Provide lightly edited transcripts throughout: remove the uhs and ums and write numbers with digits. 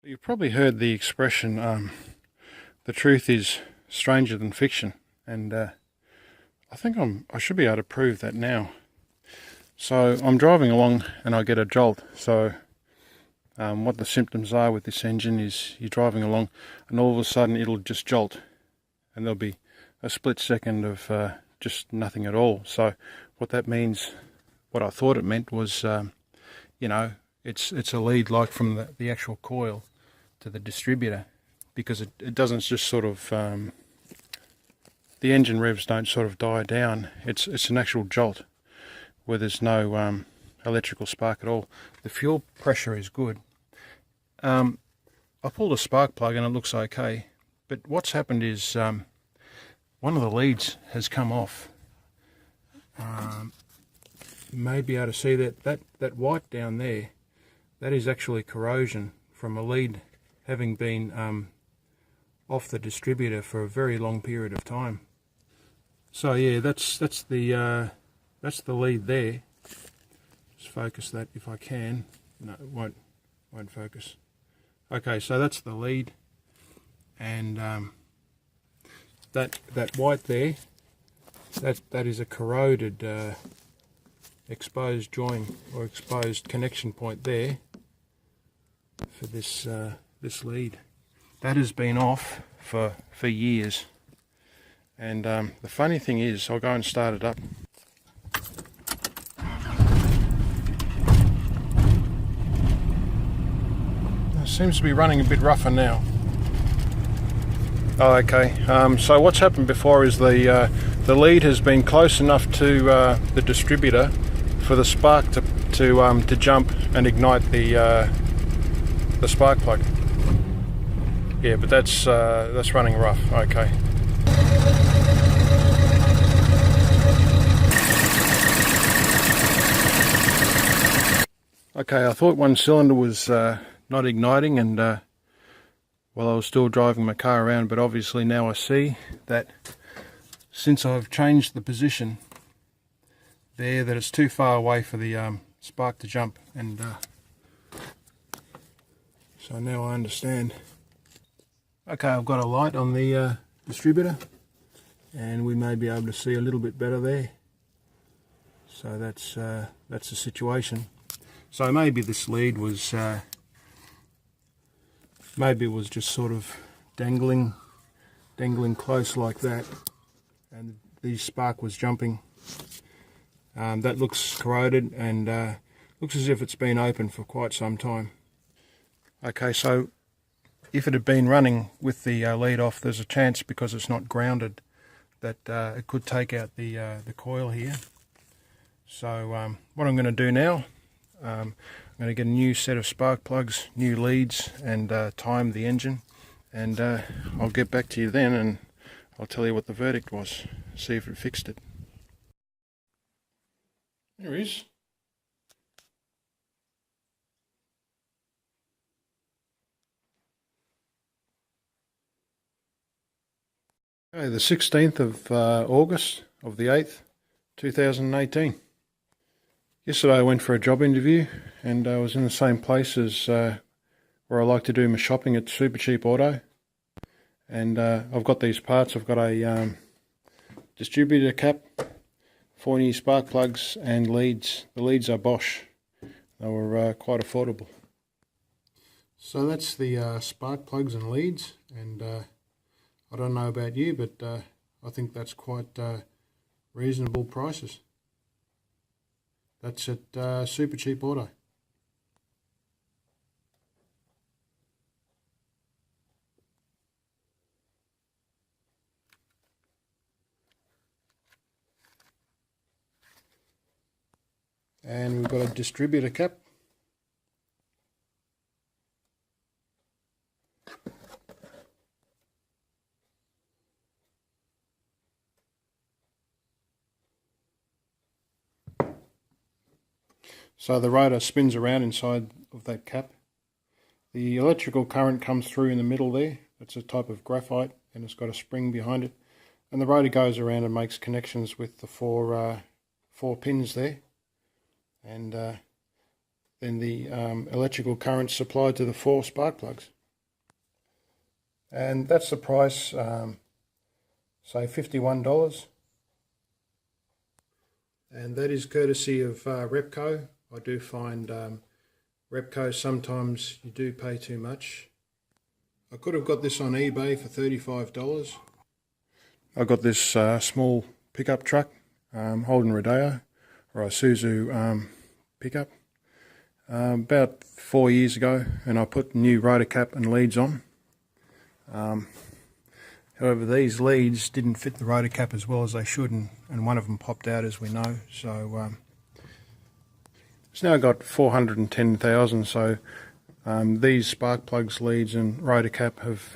You've probably heard the expression, the truth is stranger than fiction, and I think I should be able to prove that now. So I'm driving along and I get a jolt. So what the symptoms are with this engine is you're driving along and all of a sudden it'll just jolt, and there'll be a split second of just nothing at all. So what that means, what I thought it meant was, you know, it's a lead like from the actual coil to the distributor, because it doesn't just sort of, the engine revs don't sort of die down. It's an actual jolt where there's no electrical spark at all. The fuel pressure is good. I pulled a spark plug and it looks okay, but what's happened is one of the leads has come off. You may be able to see that white down there. That is actually corrosion from a lead having been off the distributor for a very long period of time. So yeah, that's the lead there. Just focus that if I can. No, it won't focus. Okay, so that's the lead, and that white there, that is a corroded exposed join or exposed connection point there for this this lead. That has been off for years, and the funny thing is, I'll go and start it up. It seems to be running a bit rougher now. Oh, okay. So what's happened before is the lead has been close enough to the distributor for the spark to jump and ignite the spark plug. Yeah, but that's running rough. Okay. Okay, I thought one cylinder was not igniting, and while I was still driving my car around, but obviously now I see that since I've changed the position there, that it's too far away for the spark to jump, and so now I understand. Okay, I've got a light on the distributor, and we may be able to see a little bit better there. So that's the situation. So maybe this lead was maybe it was just sort of dangling close like that, and the spark was jumping. That looks corroded, and looks as if it's been open for quite some time. Okay, so if it had been running with the lead off, there's a chance, because it's not grounded, that it could take out the coil here. So what I'm going to do now, I'm going to get a new set of spark plugs, new leads, and time the engine, and I'll get back to you then, and I'll tell you what the verdict was, see if it fixed it. There he is. Okay, the 16th of August of the 8th, 2018. Yesterday I went for a job interview, and I was in the same place as where I like to do my shopping at Super Cheap Auto. And I've got these parts. I've got a distributor cap, 4 new spark plugs, and leads. The leads are Bosch. They were quite affordable. So that's the spark plugs and leads, and I don't know about you, but I think that's quite reasonable prices. That's at Super Cheap Auto. And we've got a distributor cap. So the rotor spins around inside of that cap. The electrical current comes through in the middle there. It's a type of graphite, and it's got a spring behind it. And the rotor goes around and makes connections with the four pins there. And than the electrical current supplied to the 4 spark plugs. And that's the price, say $51. And that is courtesy of Repco. I do find Repco sometimes you do pay too much. I could have got this on eBay for $35. I got this small pickup truck, Holden rodeo, or a Isuzu pickup, about 4 years ago, and I put new rotor cap and leads on. However, these leads didn't fit the rotor cap as well as they should, and one of them popped out, as we know. So it's now got 410,000. So these spark plugs, leads, and rotor cap have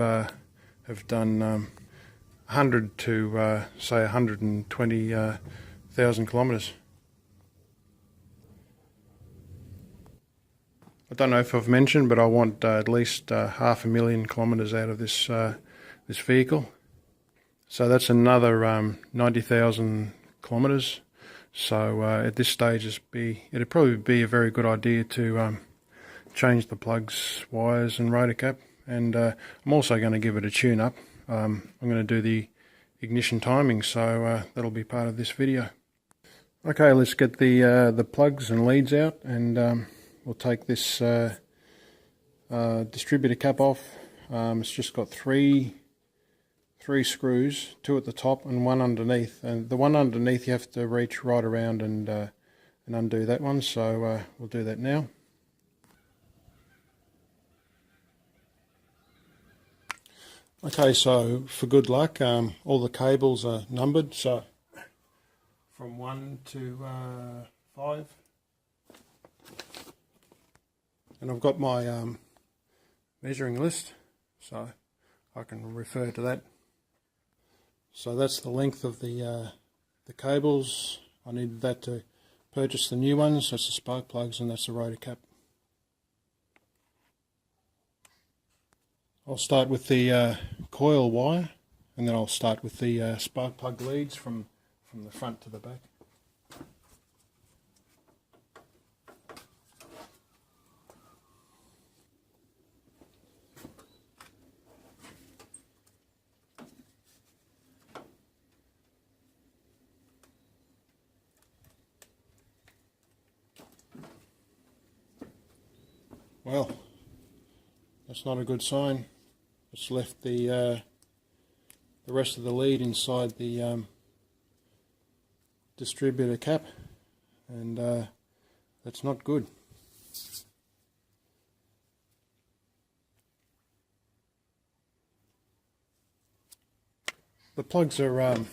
done 100 to say 120,000 kilometres. I don't know if I've mentioned, but I want at least 500,000 kilometres out of this this vehicle. So that's another 90,000 kilometres. So at this stage, it'd probably be a very good idea to change the plugs, wires, and rotor cap. And I'm also going to give it a tune-up. I'm going to do the ignition timing, so that'll be part of this video. Okay, let's get the plugs and leads out, and we'll take this distributor cap off. It's just got three screws, 2 at the top and 1 underneath. And the one underneath you have to reach right around and undo that one. So we'll do that now. Okay, so for good luck, all the cables are numbered. So from 1 to 5. And I've got my measuring list, so I can refer to that. So that's the length of the cables. I needed that to purchase the new ones. That's the spark plugs, and that's the rotor cap. I'll start with the coil wire, and then I'll start with the spark plug leads from the front to the back. Well, that's not a good sign. It's left the rest of the lead inside the distributor cap, and that's not good. The plugs are it's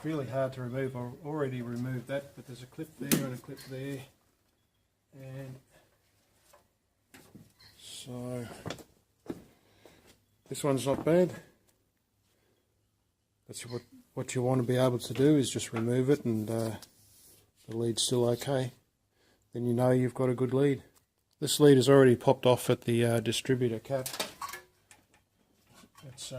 really hard to remove. I've already removed that, but there's a clip there and a clip there. And so this one's not bad. That's what you want to be able to do, is just remove it, and the lead's still okay. Then you know you've got a good lead. This lead is already popped off at the distributor cap. It's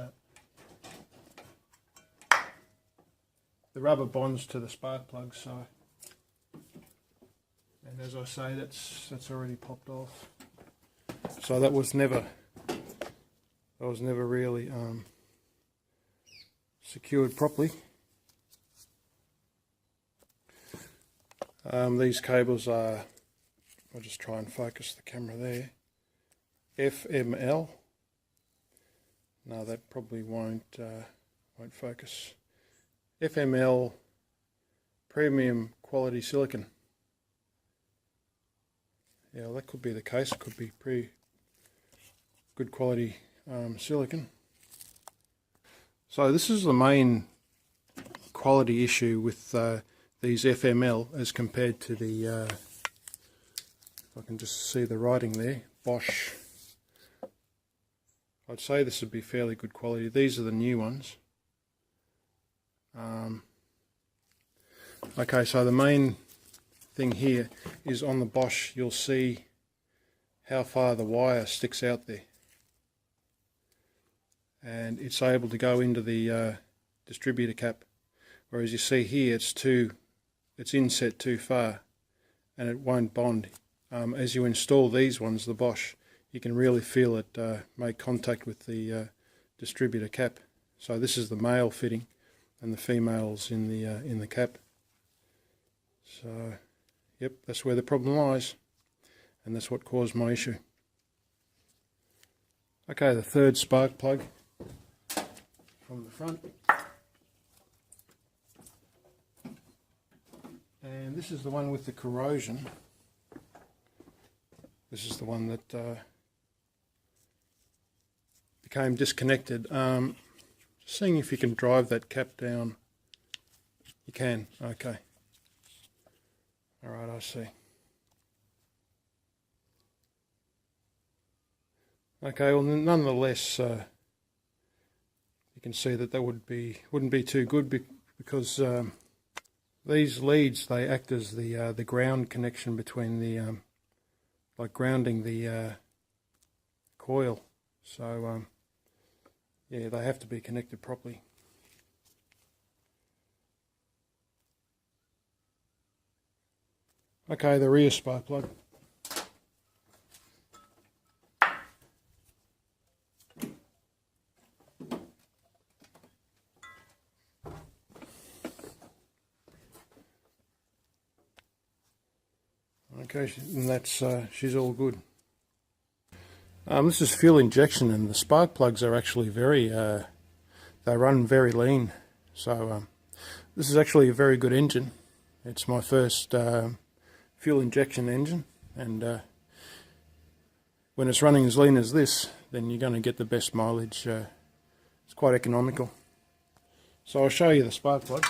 the rubber bonds to the spark plug, so. And as I say, that's already popped off. So that was never really secured properly. These cables are, I'll just try and focus the camera there, FML. No, that probably won't focus. FML premium quality silicon. Yeah, well, that could be the case. It could be pretty good quality silicon. So this is the main quality issue with these FML as compared to the, if I can just see the writing there, Bosch. I'd say this would be fairly good quality. These are the new ones. Okay, so the main thing here is on the Bosch, you'll see how far the wire sticks out there, and it's able to go into the distributor cap, whereas you see here it's inset too far. and it won't bond. As you install these ones, the Bosch, you can really feel it make contact with the distributor cap. So this is the male fitting, and the female's in the cap. So, yep, that's where the problem lies, and that's what caused my issue. Okay, the third spark plug from the front. And this is the one with the corrosion. This is the one that became disconnected. Just seeing if you can drive that cap down. You can, okay. Alright, I see. Okay, well nonetheless, you can see that wouldn't be too good because these leads, they act as the ground connection between the like grounding the coil. So yeah, they have to be connected properly. Okay, the rear spark plug. Okay, and that's she's all good. This is fuel injection, and the spark plugs are actually very, they run very lean. So this is actually a very good engine. It's my first fuel injection engine, and when it's running as lean as this, then you're going to get the best mileage. It's quite economical. So I'll show you the spark plugs.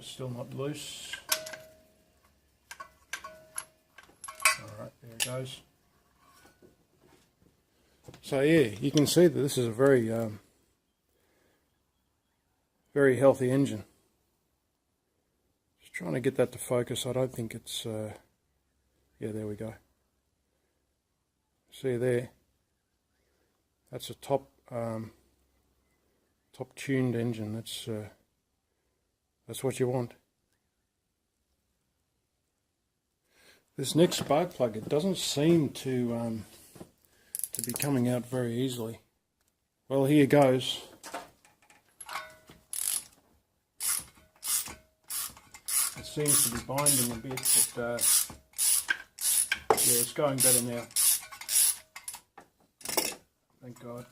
Still not loose. Alright, there it goes. So yeah, you can see that this is a very very healthy engine. Just trying to get that to focus. I don't think it's yeah, there we go. See there, that's a top top tuned engine. That's what you want. This next spark plug, it doesn't seem to be coming out very easily. Well, here goes. It seems to be binding a bit, but yeah, it's going better now. Thank God.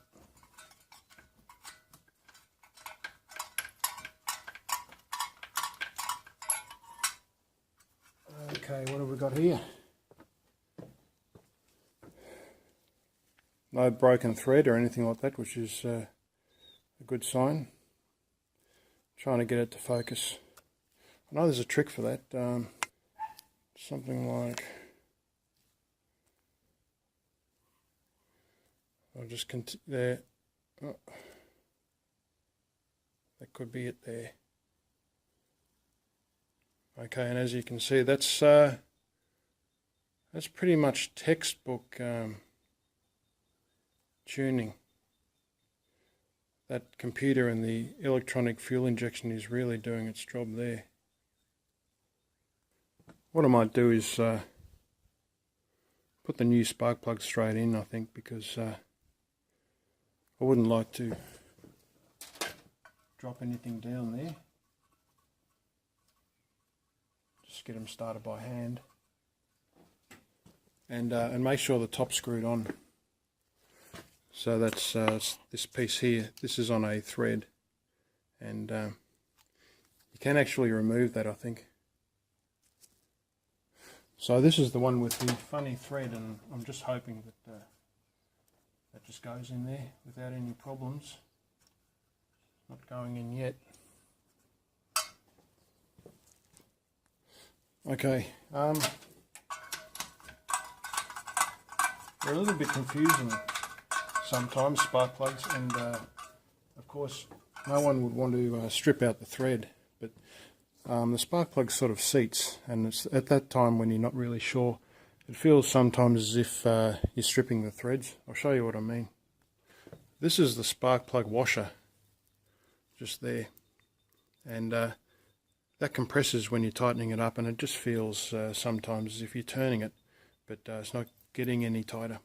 Okay, what have we got here? No broken thread or anything like that, which is a good sign. Trying to get it to focus. I know there's a trick for that. Something like, I'll just there. Oh, that could be it there. Okay, and as you can see, that's pretty much textbook tuning. That computer and the electronic fuel injection is really doing its job there. What I might do is put the new spark plug straight in, I think, because I wouldn't like to drop anything down there. Just get them started by hand, and make sure the top's screwed on. So that's this piece here. This is on a thread, and you can actually remove that, I think. So this is the one with the funny thread, and I'm just hoping that that just goes in there without any problems. Not going in yet. Okay, they're a little bit confusing sometimes, spark plugs, and of course no one would want to strip out the thread, but the spark plug sort of seats, and it's at that time when you're not really sure it feels sometimes as if you're stripping the threads. I'll show you what I mean. This is the spark plug washer, just there, and that compresses when you're tightening it up, and it just feels sometimes as if you're turning it, but it's not getting any tighter.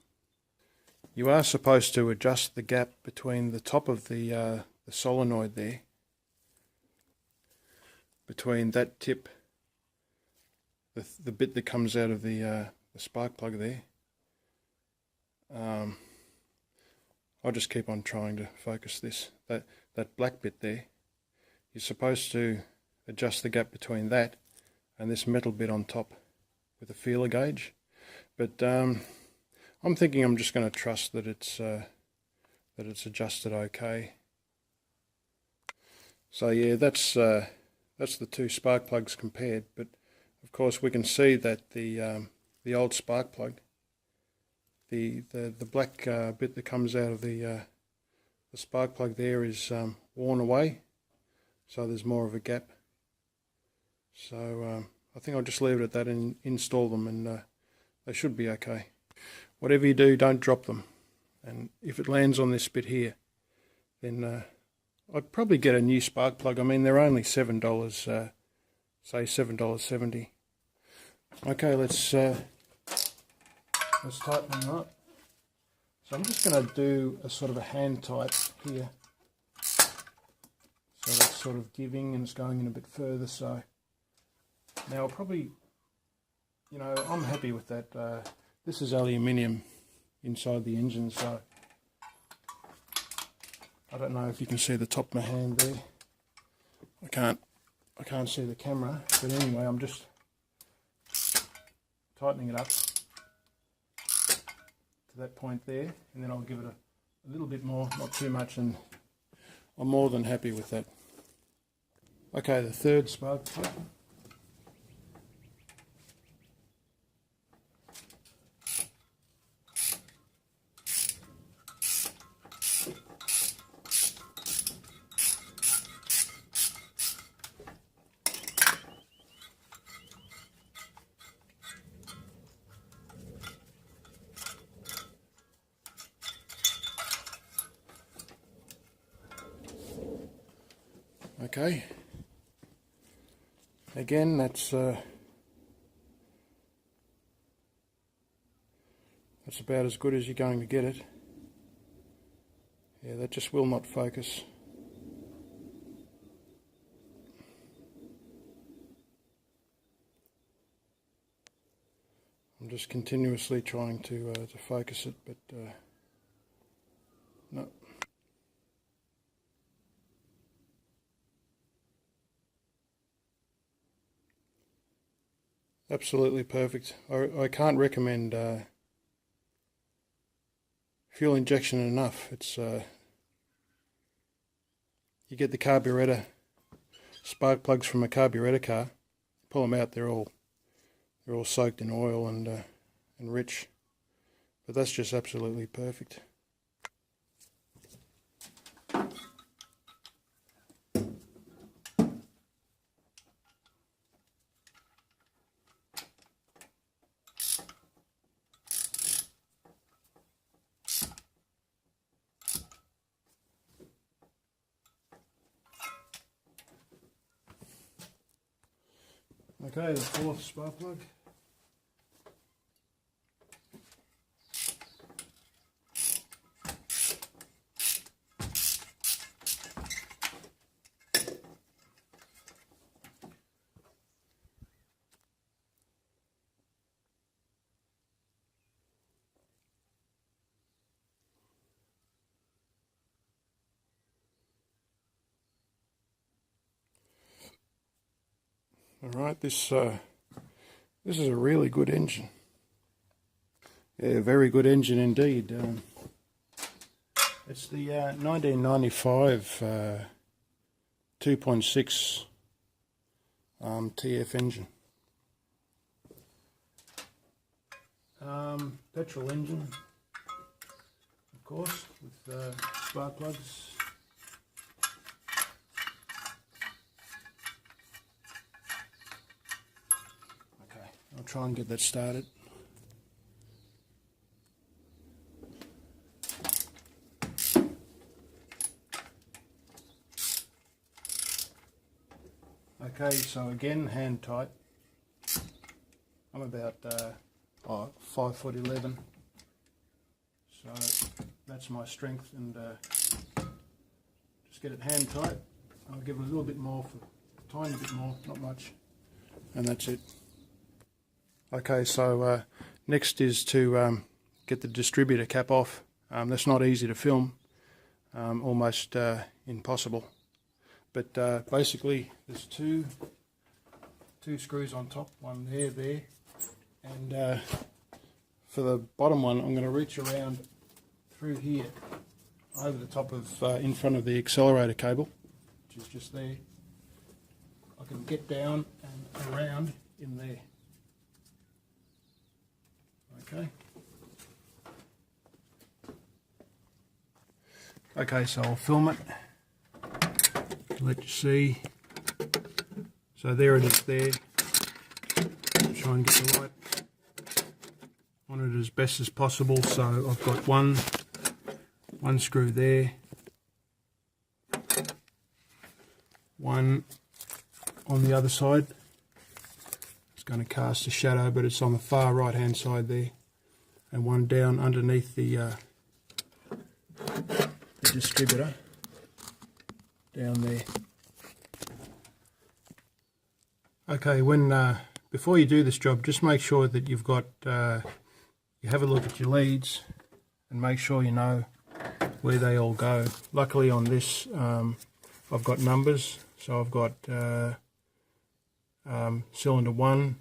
You are supposed to adjust the gap between the top of the solenoid there, between that tip, the bit that comes out of the spark plug there. I'll just keep on trying to focus this. That black bit there, you're supposed to adjust the gap between that and this metal bit on top with a feeler gauge. But I'm thinking I'm just going to trust that it's adjusted okay. So yeah, that's the two spark plugs compared. But of course we can see that the old spark plug, the black bit that comes out of the spark plug there is worn away, so there's more of a gap. So I think I'll just leave it at that and install them, and they should be okay. Whatever you do, don't drop them, and if it lands on this bit here, then I'd probably get a new spark plug. I mean, they're only $7, say $7.70. Okay, let's tighten them up. So I'm just going to do a sort of a hand tight here. So that's sort of giving and it's going in a bit further. So now I'll probably, you know, I'm happy with that. This is aluminium inside the engine, so I don't know if you can see the top of my hand there. I can't see the camera, but anyway, I'm just tightening it up to that point there, and then I'll give it a little bit more, not too much, and I'm more than happy with that. Okay, the third spark plug. Okay, again, that's about as good as you're going to get it. Yeah, that just will not focus. I'm just continuously trying to focus it, but no. Absolutely perfect. I can't recommend fuel injection enough. It's you get the carburetor spark plugs from a carburetor car, pull them out, they're all soaked in oil and rich, but that's just absolutely perfect. Okay, the fourth spark plug. All right, this is a really good engine. Yeah, very good engine indeed. It's the 1995 2.6 TF engine. Petrol engine, of course, with spark plugs. Okay, I'll try and get that started. Okay, so again, hand tight. I'm about 5'11", so that's my strength, and just get it hand tight. I'll give it a little bit more, for a tiny bit more, not much, and that's it. Okay, so next is to get the distributor cap off. That's not easy to film, almost impossible. But basically, there's two screws on top, one there, and for the bottom one, I'm going to reach around through here, over the top of, in front of the accelerator cable, which is just there. I can get down and around in there. Okay. Okay, so I'll film it. Let you see. So there it is there. Try and get the light on it as best as possible. So I've got one screw there, one on the other side. It's going to cast a shadow, but it's on the far right hand side there, and one down underneath the distributor down there. Okay, when before you do this job, just make sure that you've got you have a look at your leads and make sure you know where they all go. Luckily on this I've got numbers, so I've got cylinder 1,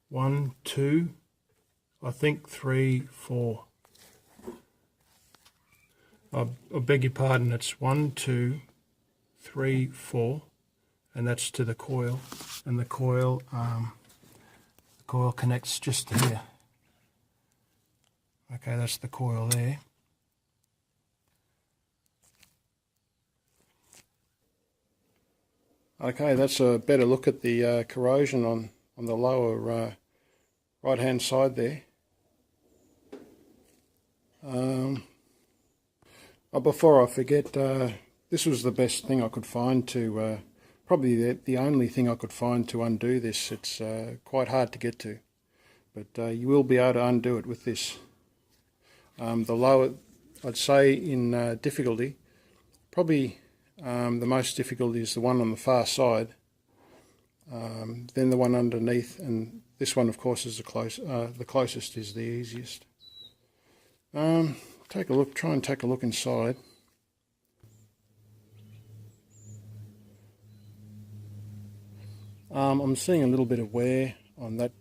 1, 2, I think 3, 4. I beg your pardon, it's 1, 2, 3, 4, and that's to the coil, and the coil connects just here. Okay, that's the coil there. Okay, that's a better look at the corrosion on the lower right hand side there. Before I forget, this was the best thing I could find to, probably the only thing I could find to undo this. It's quite hard to get to, but you will be able to undo it with this. The lower, I'd say in difficulty, probably the most difficult is the one on the far side, then the one underneath, and this one of course is the closest is the easiest. Take a look, try and take a look inside. I'm seeing a little bit of wear on that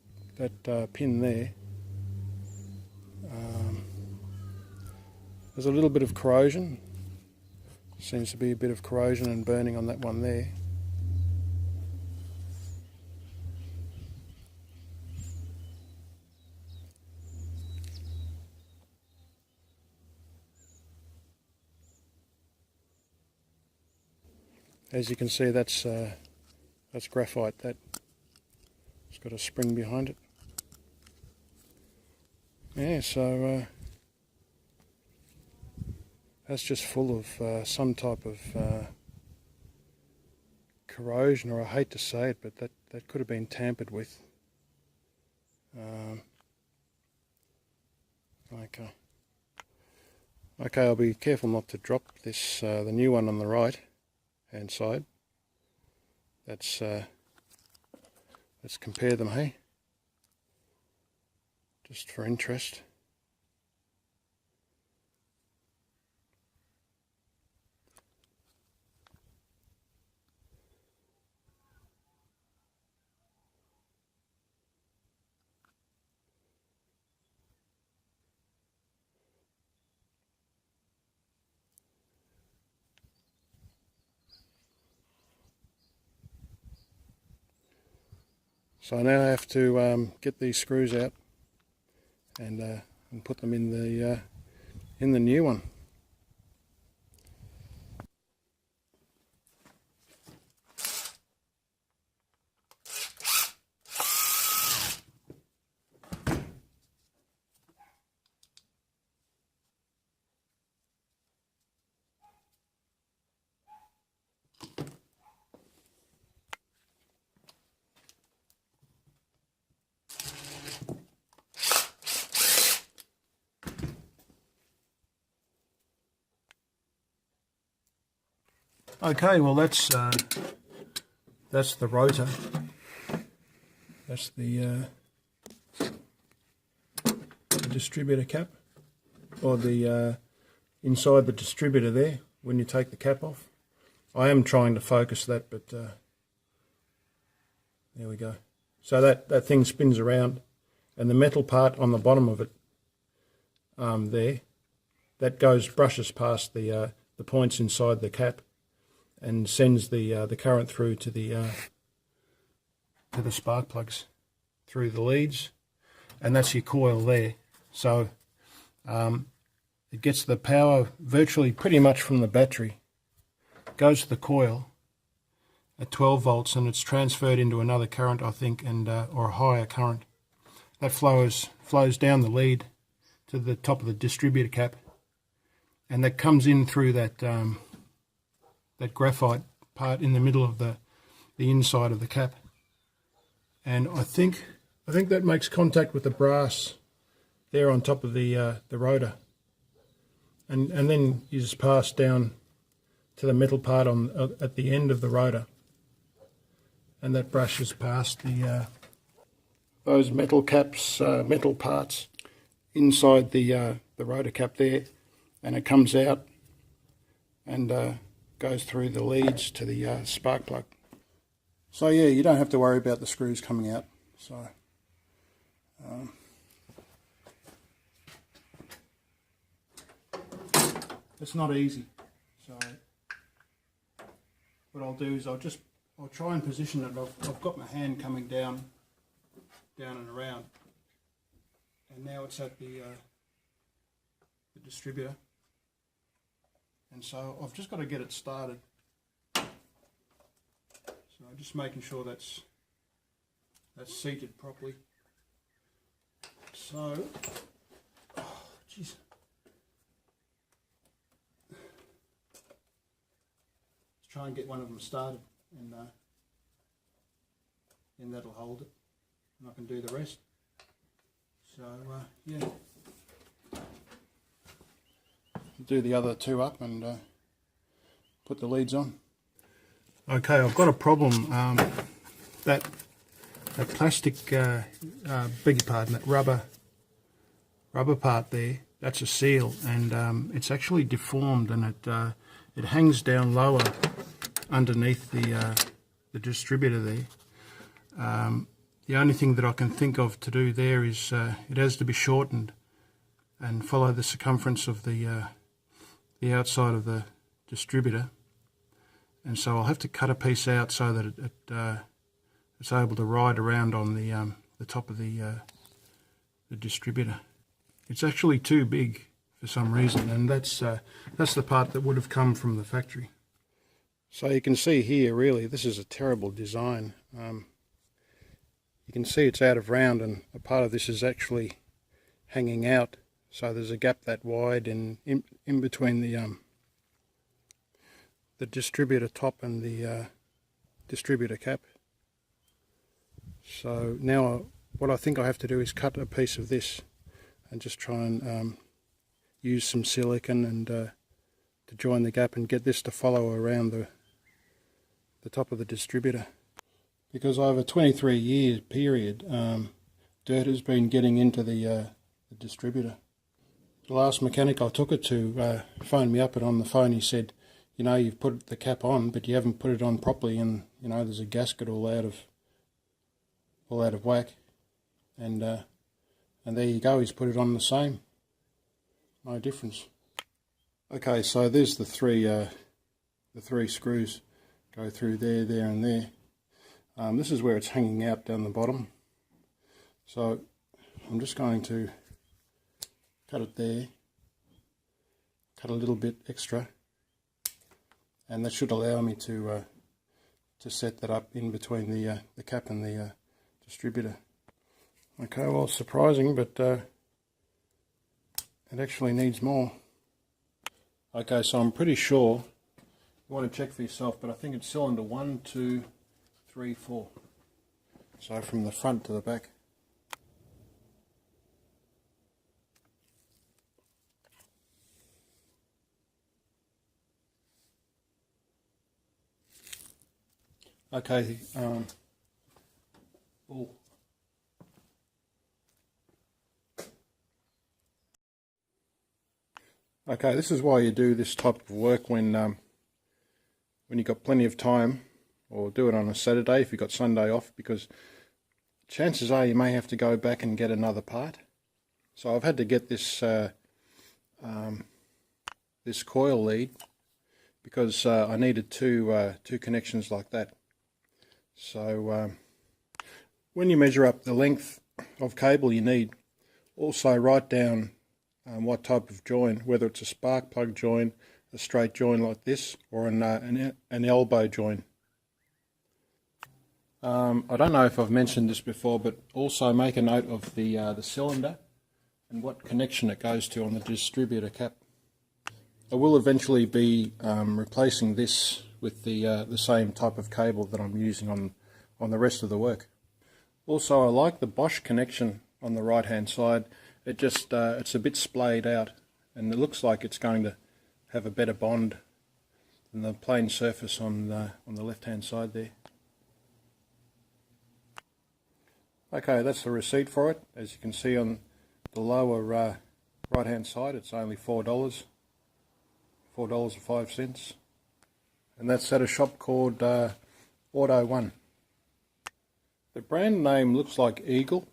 pin there. There's a little bit of corrosion. Seems to be a bit of corrosion and burning on that one there. As you can see, that's graphite. It's got a spring behind it. Yeah, so that's just full of some type of corrosion, or I hate to say it, but that could have been tampered with. Okay, I'll be careful not to drop this, the new one on the right hand side. Let's compare them, hey? Just for interest. So now I have to get these screws out and put them in the new one. Okay, well that's the rotor. That's the distributor cap, or the inside the distributor there when you take the cap off. I am trying to focus that, but there we go. So that thing spins around, and the metal part on the bottom of it there, that brushes past the points inside the cap and sends the current through to the spark plugs through the leads, and that's your coil there. So it gets the power virtually pretty much from the battery, goes to the coil at 12 volts, and it's transferred into another current, I think, and or a higher current. That flows down the lead to the top of the distributor cap, and that comes in through that graphite part in the middle of the inside of the cap. And I think that makes contact with the brass there on top of the rotor, and then you just pass down to the metal part at the end of the rotor, and that brushes past those metal caps, metal parts inside the rotor cap there, and it comes out and goes through the leads to the spark plug. So yeah, you don't have to worry about the screws coming out. So it's not easy. So what I'll do is I'll try and position it. I've got my hand coming down and around, and now it's at the distributor, and so I've just got to get it started. So just making sure that's seated properly. So, oh, jeez. Let's try and get one of them started, and then that'll hold it, and I can do the rest. So, yeah. Do the other two up and put the leads on. Okay, I've got a problem. That plastic, beg your pardon, that rubber part there, that's a seal, and it's actually deformed, and it hangs down lower underneath the distributor there. The only thing that I can think of to do there is it has to be shortened and follow the circumference of the outside of the distributor, and so I'll have to cut a piece out so that it's able to ride around on the top of the distributor. It's actually too big for some reason, and that's the part that would have come from the factory. So you can see here, really, this is a terrible design. You can see it's out of round, and a part of this is actually hanging out. So there's a gap that wide in between the distributor top and the distributor cap. So now what I think I have to do is cut a piece of this and just try and use some silicone and to join the gap and get this to follow around the top of the distributor. Because over a 23-year period, dirt has been getting into the distributor. The last mechanic I took it to phoned me up, and on the phone he said, you know, you've put the cap on, but you haven't put it on properly, and you know there's a gasket all out of whack, and there you go. He's put it on the same, no difference. Okay, so there's the three screws go through there, there, and there. This is where it's hanging out down the bottom. So I'm just going to cut it there, cut a little bit extra, and that should allow me to set that up in between the cap and the distributor. Okay, well, surprising, but it actually needs more. Okay, so I'm pretty sure, you want to check for yourself, but I think it's cylinder 1, 2, 3, 4. So from the front to the back. Okay, okay, this is why you do this type of work when you've got plenty of time, or do it on a Saturday if you've got Sunday off, because chances are you may have to go back and get another part. So I've had to get this this coil lead because I needed two connections like that. So when you measure up the length of cable you need, also write down what type of join, whether it's a spark plug join, a straight join like this, or an elbow join. I don't know if I've mentioned this before, but also make a note of the cylinder and what connection it goes to on the distributor cap. I will eventually be replacing this with the same type of cable that I'm using on the rest of the work. Also, I like the Bosch connection on the right hand side. It just it's a bit splayed out, and it looks like it's going to have a better bond than the plain surface on the left hand side there. Okay, that's the receipt for it. As you can see on the lower right hand side, it's only $4, $4.05, and that's at a shop called Auto One. The brand name looks like Eagle.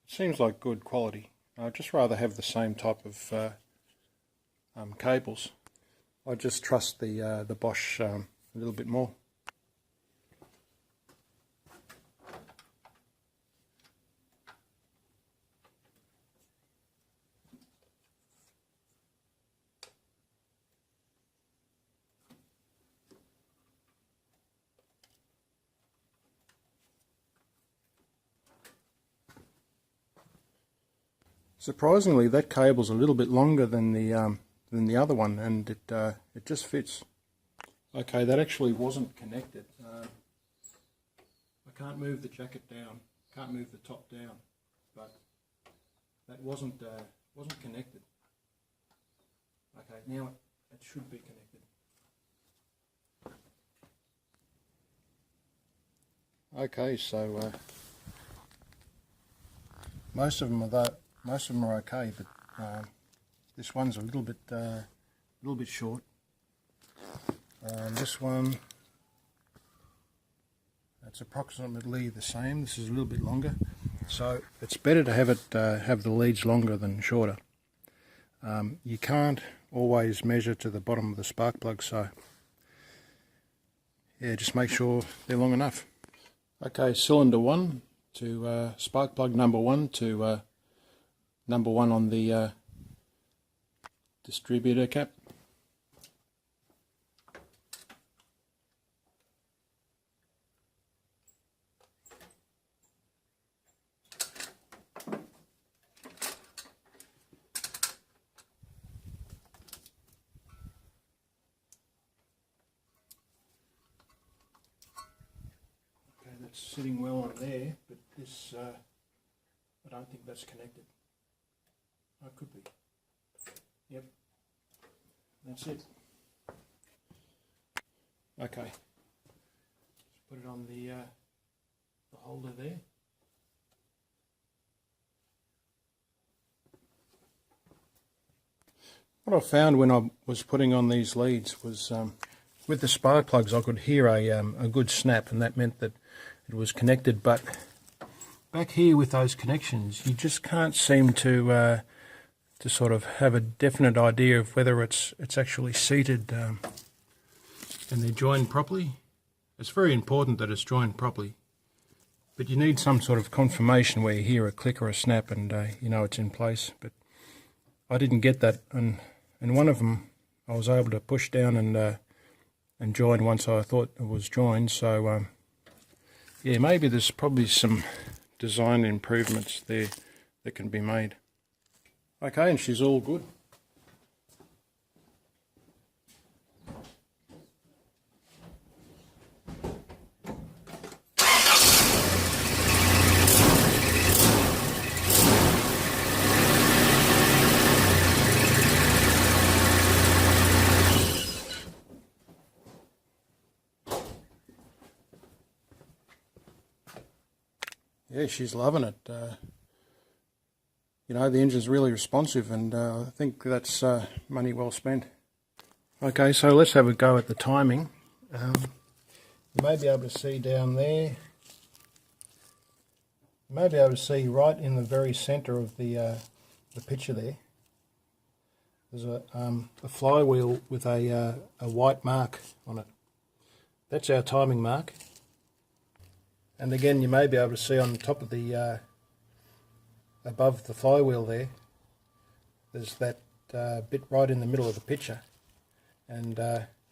It seems like good quality. I'd just rather have the same type of cables. I just trust the Bosch a little bit more. Surprisingly, that cable's a little bit longer than the other one, and it just fits. Okay, that actually wasn't connected. I can't move the jacket down, can't move the top down, but that wasn't connected. Okay, now it should be connected. Okay, so most of them are okay, but this one's a little bit short. This one, that's approximately the same. This is a little bit longer, so it's better to have it have the leads longer than shorter. You can't always measure to the bottom of the spark plug, so yeah, just make sure they're long enough. Okay, cylinder 1 to spark plug number 1 to number 1 on the distributor cap. Okay, that's sitting well on there, but this I don't think that's connected. Oh, it could be. Yep. That's it. Okay. Just put it on the holder there. What I found when I was putting on these leads was with the spark plugs I could hear a good snap, and that meant that it was connected, but back here with those connections you just can't seem to sort of have a definite idea of whether it's actually seated and they're joined properly. It's very important that it's joined properly, but you need some sort of confirmation where you hear a click or a snap and you know it's in place. But I didn't get that, and one of them I was able to push down and join once I thought it was joined. So yeah, maybe there's probably some design improvements there that can be made. Okay, and she's all good. yeah, she's loving it. You know, the engine's really responsive, and I think that's money well spent. Okay, so let's have a go at the timing. You may be able to see down there. You may be able to see right in the very centre of the picture there. There's a flywheel with a white mark on it. That's our timing mark. And again, you may be able to see on the top of the above the flywheel there's that bit right in the middle of the picture, and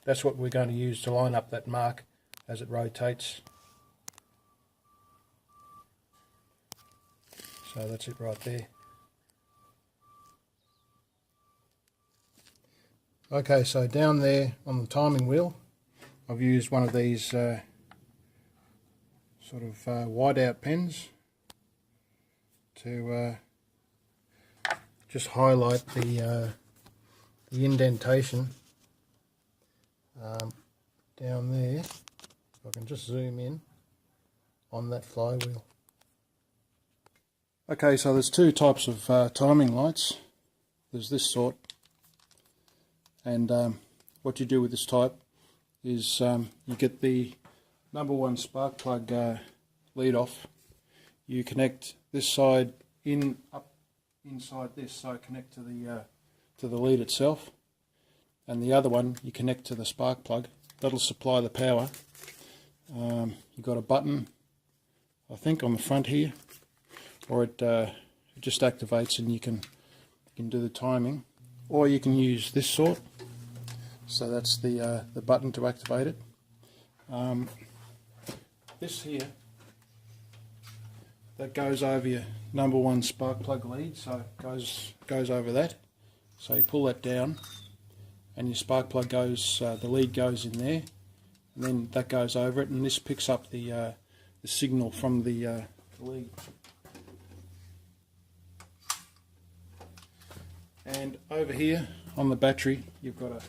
that's what we're going to use to line up that mark as it rotates. So that's it right there. Okay, so down there on the timing wheel, I've used one of these sort of whiteout pens to just highlight the indentation down there. If I can just zoom in on that flywheel. Okay, so there's two types of timing lights. There's this sort, and what you do with this type is you get the number one spark plug lead off. You connect this side inside this, so connect to the lead itself, and the other one you connect to the spark plug. That'll supply the power. You've got a button, I think, on the front here, or it just activates, and you can do the timing, or you can use this sort. So that's the button to activate it. This here, that goes over your number one spark plug lead, so it goes over that. So you pull that down, and your spark plug goes, the lead goes in there, and then that goes over it, and this picks up the signal from the lead. And over here on the battery, you've got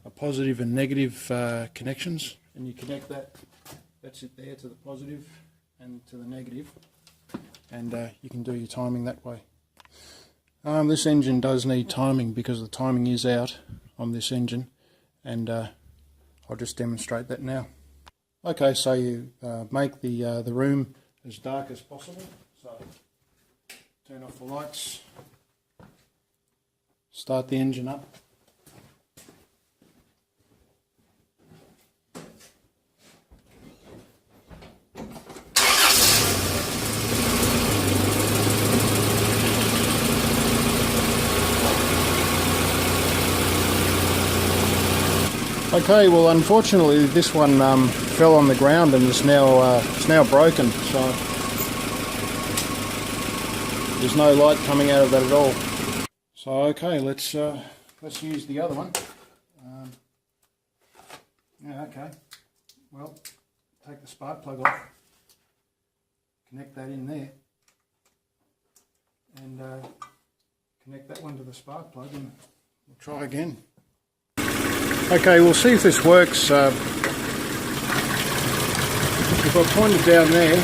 a positive and negative connections, and you connect that's it there, to the positive and to the negative, and you can do your timing that way. This engine does need timing because the timing is out on this engine, and I'll just demonstrate that now. Okay, so you make the room as dark as possible. So turn off the lights, start the engine up. Okay, well, unfortunately this one fell on the ground and is now broken, so there's no light coming out of that at all. So okay, let's use the other one. Yeah, okay. Well, take the spark plug off, connect that in there, and connect that one to the spark plug, and we'll try again. Okay, we'll see if this works. If I point it down there,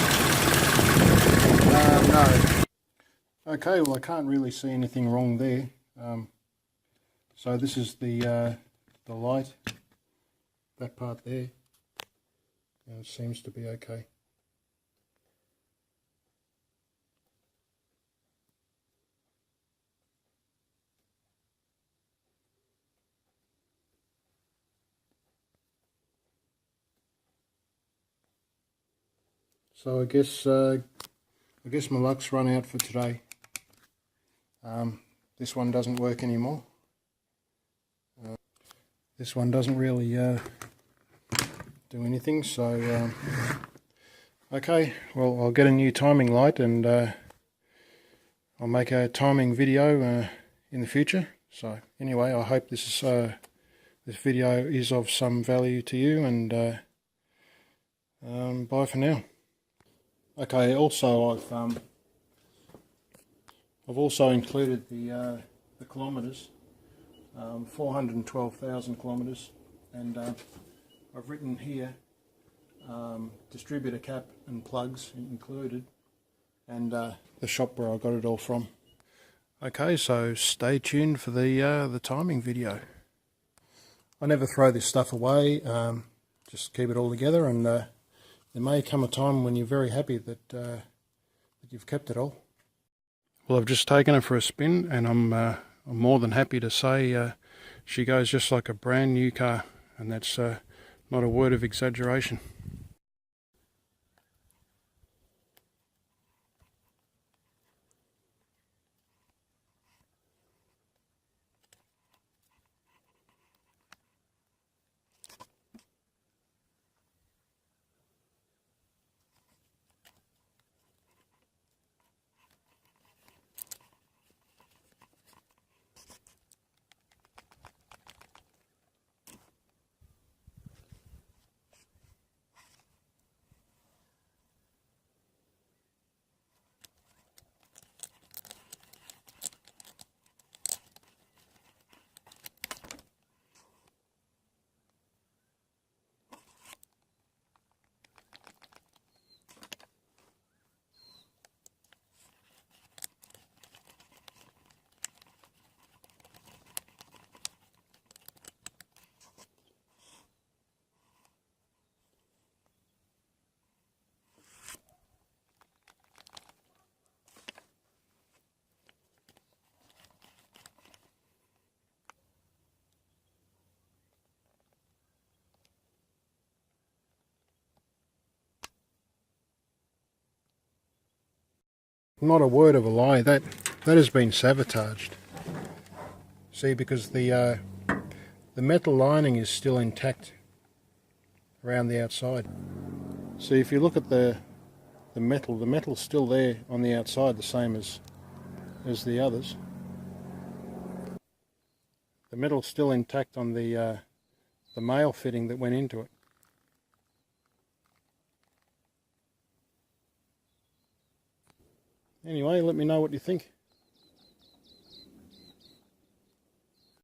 no. Okay, well, I can't really see anything wrong there. So this is the light, that part there, and it seems to be okay. So I guess my luck's run out for today. This one doesn't work anymore. This one doesn't really do anything. So okay, well, I'll get a new timing light, and I'll make a timing video in the future. So anyway, I hope this video is of some value to you, and bye for now. Okay, also I've also included the kilometres, 412,000 kilometres, and I've written here distributor cap and plugs included, and the shop where I got it all from. Okay, so stay tuned for the timing video. I never throw this stuff away, just keep it all together, and there may come a time when you're very happy that you've kept it all. Well, I've just taken her for a spin, and I'm more than happy to say she goes just like a brand new car, and that's not a word of exaggeration. Not a word of a lie, that has been sabotaged. See, because the metal lining is still intact around the outside. See, if you look at the metal's still there on the outside, the same as the others. The metal's still intact on the male fitting that went into it. Anyway, let me know what you think.